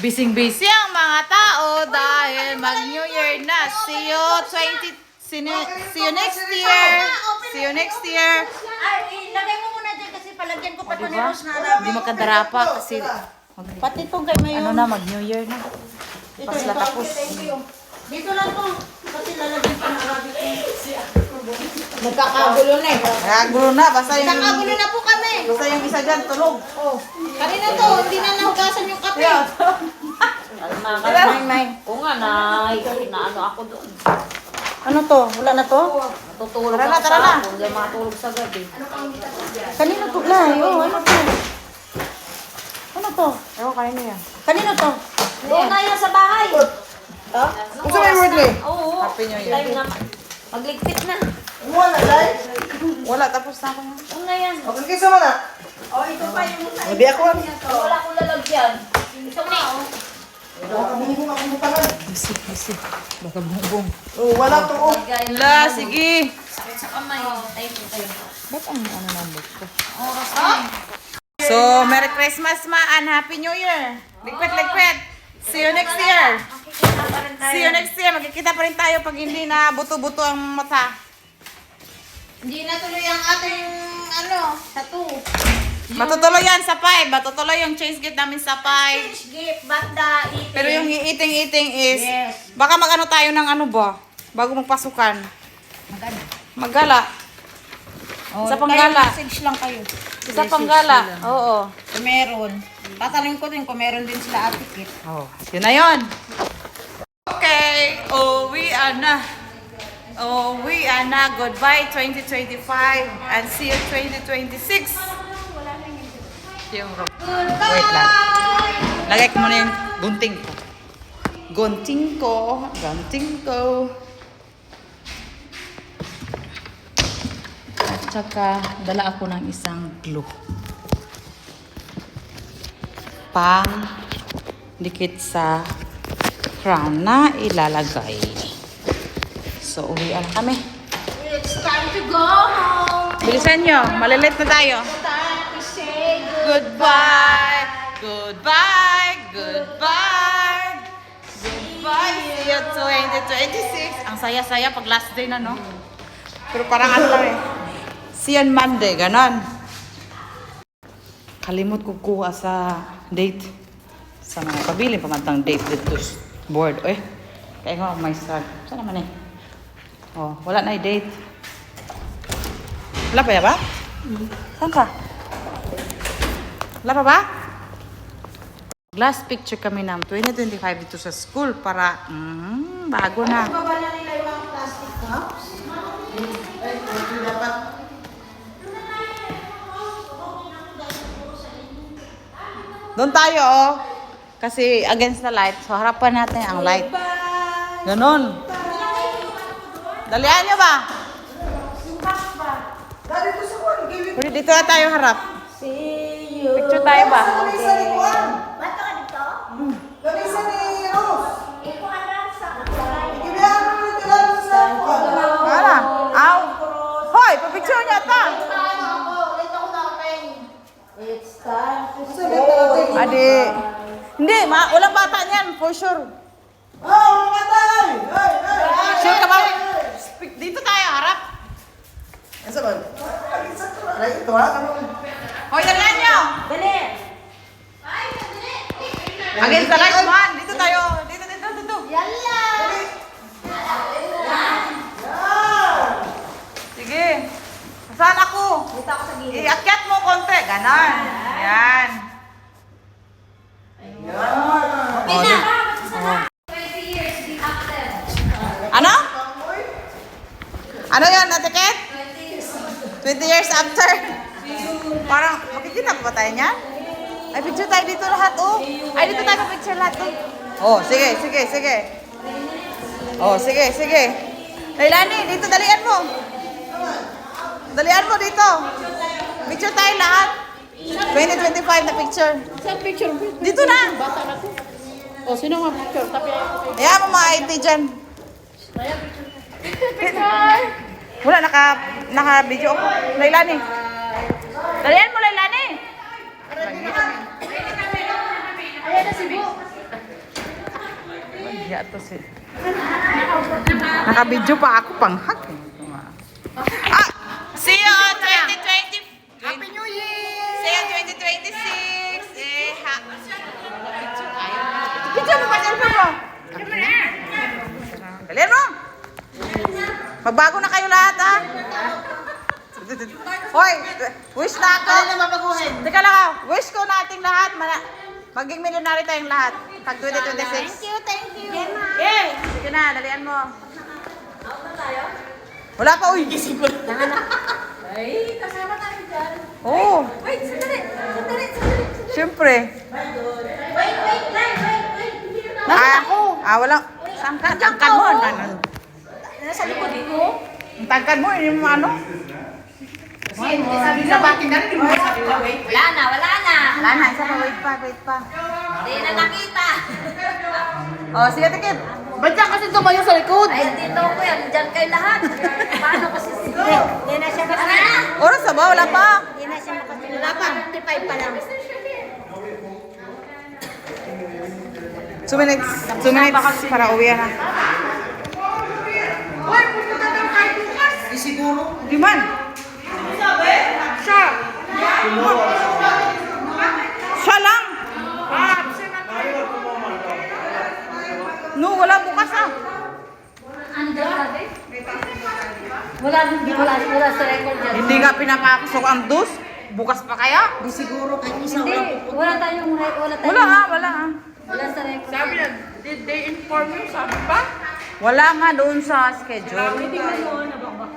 Busy ang mga tao dahil mag-New Year na. See you next year. See you next year. Ay, ilagay mo muna dyan kasi palagyan ko pa ito ni Diba? Rose na Hindi makadarapa kasi Pati itong kay Mayon. ano na, mag-New Year na. Pas na tapos. Dito lang to. Kasi lalagyan pa ng arabi ko. Nagkakagulo na eh. Nakagulo na, basta yung... Nagkakagulo na po kami. Basta yung isa dyan, tulog. Oh. Kanina to, hindi na nahugasan yung kape. May. Oo nga, na ano ako doon. Ano to? Wala na to? Natutulog Tara na, ako tara na. sa hapon, hindi matulog sa gabi. Kanino to? Layo, ano to? Ano to? Ewan, kayo na yan. Kanino to? Doon na yan sa bahay. Kung sa may word eh. Oo. Happy New Year. Tayo na. Magligpit na. Wala, tapos na ako. Doon na yan. Okay, kisa mo na. Oh, ito pa yung Hindi ako lang. Wala akong lalagyan. Ito na oh. Nakabungbong ako ng tangan. Busy. Baka bumbong. Oh, wala to. Oh. La, sige. Sakit sa kamay. Tayo. Ba't ang ano number ko? Oras na. So, Merry Christmas, ma, and Happy New Year. Likwet. See you next year. Makikita pa rin tayo. See you next year. Magkikita pa rin tayo pag hindi na buto-buto ang mata. Hindi na tuloy ang ating, tattoo. Matutuloy yan sa 5. Matutuloy yung change gift namin sa 5. Gift, banda, eating. Pero yung eating is, Yes. baka mag-ano tayo ng ano ba? Bago magpasukan. Maganda. Maggala. Oh, Sa panggala. Message lang kayo. Sa panggala. Oo. Kung meron. Tatanungin ko din kung meron din sila atikit. Oh, yun na yun. Okay. Uwian na. Goodbye 2025 and see you 2026. Yung rope. Wait lang. Lagay ko muna yung gunting ko. Gunting ko. At saka, dala ako ng isang glue. Pang dikit sa crown na ilalagay. So, uwian na kami. It's time to go home. Bilisan nyo, malilate na tayo. Time to say Goodbye! See you 2026. Ang saya-saya pag last day na, no? Pero parang ano lang eh. See you on Monday, ganon. Kalimot ko kuha sa date. Sa mga pabiling pamantang date dito board. Kaya nga may start. Saan naman eh? Oh, wala na date. Wala pa ya ba? Saan ka? Wala pa ba? Last picture kami ng 2025 dito sa school para bago na. Baba na nila yung mga plastic cups. Doon tayo oh. Kasi against the light. So harapan natin ang light. Ganon. Dalian nyo ba? Dali to sa kuwan. Gawin. Pwede dito na tayo harap. See you. Picture tayo ba? Dali sa ni kuwan. Ba't ka dito? Dali sa ni Rose. Ito alam sa Ikibihan mo nito lang sa kuwan. Wala. Aw. Hoy, papicture niya ta. It's time to Sa natin. Adi. Hindi, walang bata niyan, for sure. Oh, mga tay! Hey, hey! Sure ka ba? Dito tayo, harap. Asa ba? Ay, ito ha? Hoy, dalian nyo. Dali. Against the light, man. Dito tayo. Dito. Yalla. Sige. Saan ako? Dito ako sa gilid. Iakyat mo konti. Ganon. Yan. Okay na. Ano? Ano yun, natiket? 20 years after. Parang, makikita pa ba tayo niyan? Ay, picture tayo dito lahat, oh. Ay, dito tayo picture lahat, oh. Oh, sige. Oh, sige. Lailani, dito, dalian mo. Dalian mo dito. Picture tayo lahat. 2025 na picture. Saan picture? Dito na. Bata na ko. O, sino nga picture? Tapi Ayan mo mga IT dyan. Wala, naka-video ako. Lailani. Dalian mo, Lailani. ayan na si Bo. Nahiya to si... Naka-video pa ako pang hug. Ah! See you on 2020! Happy New Year! See you on 2026! Eh, ha... Picture mo pa, cellphone mo! Dali mo! Magbago na kayo lahat, ha? Hoy! Wish na ako! Kaya na mabaguhin. Teka lang ah, wish ko nating lahat, maging millionaire tayong lahat. Pag 2026. Thank you. Yay! Sige na, dalian mo. Wala pa, uy! Gising ko na. Ay, kasama tayo dyan. Oo, Wait, sandali. syempre. Wait. Walang... Ang tangkad mo, ano? Nasa likod ko. Ang tangkad mo, yung ano? Sabi sa bakin na rin, mo sabi na, wait. Wala na. Wala na, isa pa, wait pa. Hindi na nakita. Oh, sige, tikit. Ba't ka kasi tumayo sa likod? Ay, dito ko yan. Diyan kayo lahat. Paano kasi Hindi na siya Tara na. Oras na ba? Wala pa. Hindi na siya makasunod. Wala pa. 55 pa lang. 2 minutes. 2 minutes para uwi na. Di siguro. Di man. Siya. Siya lang. No, wala bukas ah. Wala sa record dyan. Hindi nga pinapakasok ang dos. Bukas pa kaya? Di siguro. Kahit isa Hindi, wala. Wala ah. Wala sa record. Sabi na, did they inform you? Sabi ba? Wala nga doon sa schedule.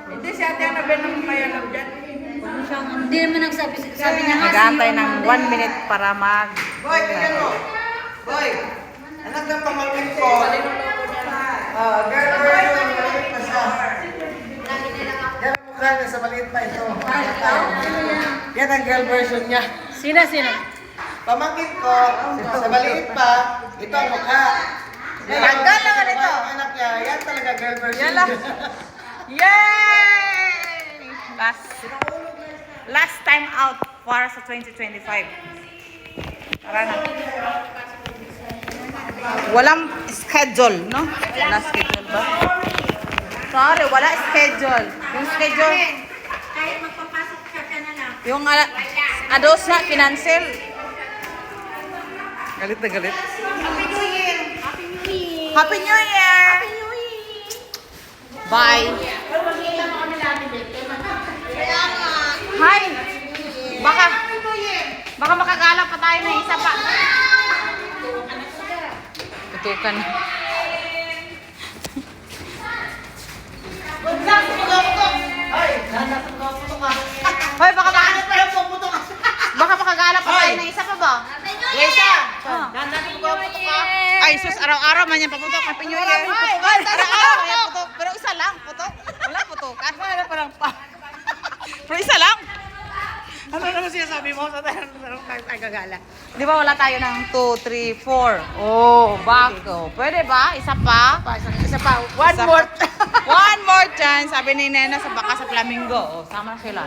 Hindi si ate ang nabi ng mayalag dyan. Hindi naman nagsabi. Sabi niya nga. Nag-aantay ng 1 minute para mag... Boy, tingnan mo. Boy, anak ng pamangkin ko. Girl version, maliit pa siya. Yan ang mukha niya sa maliit pa ito. Yan ang girl version niya. Sino? Pamangkin ko, sa maliit pa, ito ang mukha. Tanggal lang ito. Yung anak niya, yan talaga girl version Yan lang. niya. Yay! Last time out para sa 2025. Tara na. Walang schedule, no? Wala schedule ba? Sorry, wala schedule. Yung schedule, Kahit magpapasok ka na lang. yung ados na, kinancel. Galit na galit. Happy New Year! Happy New Year! Happy New Year! Happy New Year! Bye! Hi! Baka makagala pa tayo ng isa pa. Tutukan. Hoy, baka makagala pa tayo ng isa pa ba? Lisa! Ay, sus, araw-araw man yan paputok. Happy New Year. Araw-araw man yan putok. Pero isa lang, putok. Wala putokan. Wala parang pa. Pero isa lang. Ano naman sinasabi mo sa tagagala? Di ba wala tayo ng 2, 3, 4? Oh, back. Oh. Pwede ba? Isa pa? Isa pa, one Isa more. pa. One more chance. Sabi ni Nena sa baka sa Flamingo. Oh, sama na sila.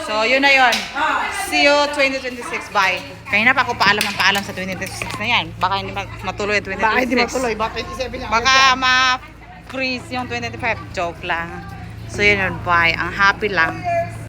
So, yun na yun. See you 2026. Bye. Kanina pa ako paalam sa 2026 na yan. Baka hindi matuloy ang 2026. Baka hindi matuloy, baka 27 na. Baka ma-freeze yung 2025. Joke lang. So, yun yun. Bye. Ang happy lang.